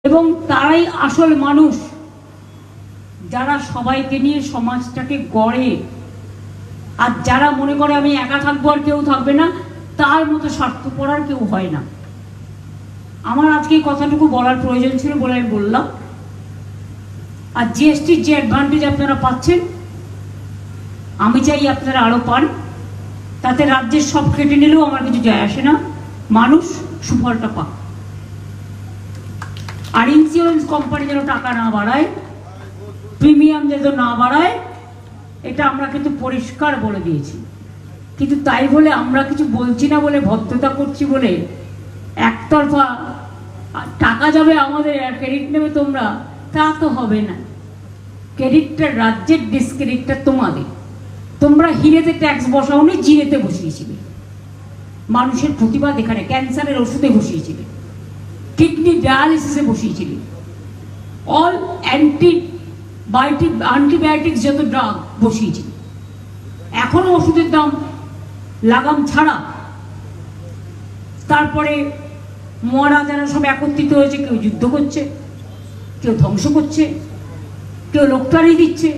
এবং তারাই আসল মানুষ যারা সবাইকে নিয়ে সমাজটাকে গড়ে। আর যারা মনে করে আমি একা থাকবো আর কেউ থাকবে না, তার মতো স্বার্থপর আর কেউ হয় না। আমার আজকে এই কথাটুকু বলার প্রয়োজন ছিল বলে আমি বললাম। আর জিএসটির যে অ্যাডভান্টেজ আপনারা পাচ্ছেন, আমি চাই আপনারা আরো পান। তাতে রাজ্যের সব কেটে নিলেও আমার কিছু যায় আসে না, মানুষ সুফলটা পাক। আর ইন্স্যুরেন্স কোম্পানি যেন টাকা না বাড়ায়, প্রিমিয়াম যেন না বাড়ায়, এটা আমরা কিন্তু পরিষ্কার বলে দিয়েছি। কিন্তু তাই বলে আমরা কিছু বলছি না বলে, ভদ্রতা করছি বলে একতরফা টাকা যাবে আমাদের আর ক্রেডিট নেবে তোমরা, তা তো হবে না। ক্রেডিটটা রাজ্যের, ডিসক্রেডিটটা তোমাদের। তোমরা হিরেতে ট্যাক্স বসাওনি, জিরেতে বসিয়েছিলে। মানুষের প্রতিবাদ এখানে ক্যান্সারের ওষুধে বসিয়েছিলে, কিডনি ডায়ালিসিসে বসিয়েছিলে, অল অ্যান্টিবায়োটিক্স যত ড্রাগ বসিয়েছিল। এখনো ওষুধের দাম লাগাম ছাড়া। তারপরে মরা যারা সব একত্রিত হয়েছে, কেউ যুদ্ধ করছে, কেউ ধ্বংস করছে, কেউ লোকটারি দিচ্ছে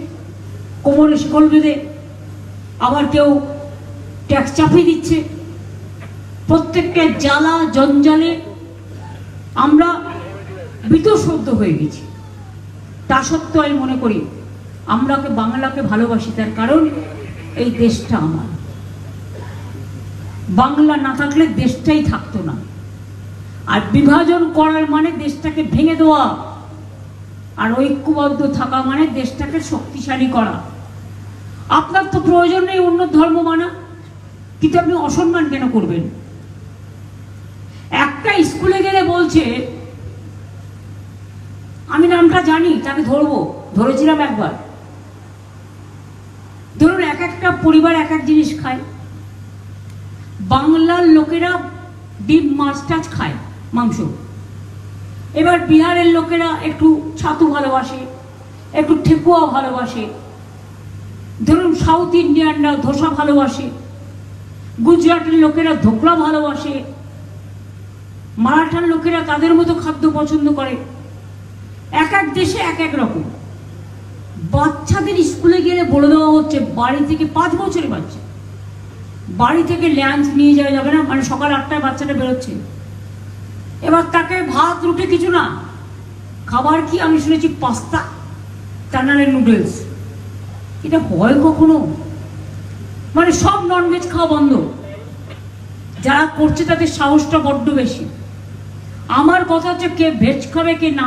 কোমরে শিকল বেঁধে, আবার কেউ ট্যাক্স চাপিয়ে দিচ্ছে। প্রত্যেকটা জ্বালা জঞ্জালে আমরা বীতশ্রদ্ধ হয়ে গেছি। তা সত্ত্বেও আমি মনে করি আমরা বাংলাকে ভালোবাসি, তার কারণ এই দেশটা আমার। বাংলা না থাকলে দেশটাই থাকতো না। আর বিভাজন করার মানে দেশটাকে ভেঙে দেওয়া, আর ঐক্যবদ্ধ থাকা মানে দেশটাকে শক্তিশালী করা। আপনার তো প্রয়োজন নেই অন্য ধর্ম মানা, কিন্তু আপনি অসম্মান কেন করবেন? একটা স্কুলে গেলে বলছে, আমি নামটা জানি, তাকে ধরবো, ধরেছিলাম একবার। ধরুন এক একটা পরিবার এক এক জিনিস খায়। বাংলার লোকেরা ডিম মাছ টাছ খায়, মাংস। এবার বিহারের লোকেরা একটু ছাতু ভালোবাসে, একটু ঠেকুয়া ভালোবাসে। ধরুন সাউথ ইন্ডিয়ানরা ধোসা ভালোবাসে, গুজরাটের লোকেরা ধোকলা ভালোবাসে, মারাঠার লোকেরা তাদের মতো খাদ্য পছন্দ করে। এক এক দেশে এক এক রকম। বাচ্চাদের স্কুলে গেলে বলে দেওয়া হচ্ছে, বাড়ি থেকে 5 বছরের বাচ্চা, বাড়ি থেকে লাঞ্চ নিয়ে যাওয়া যাবে না, মানে সকাল 8টায় বাচ্চাটা বেরোচ্ছে। এবার তাকে ভাত রুটি কিছু না, খাবার কি আমি শুনেছি পাস্তা, তার নাহলে নুডলস। এটা হয় কখনো? মানে সব ননভেজ খাওয়া বন্ধ। যারা করছে তাদের সাহসটা বড্ড বেশি। আমার কথা হচ্ছে, কে ভেজ খাবে কে না।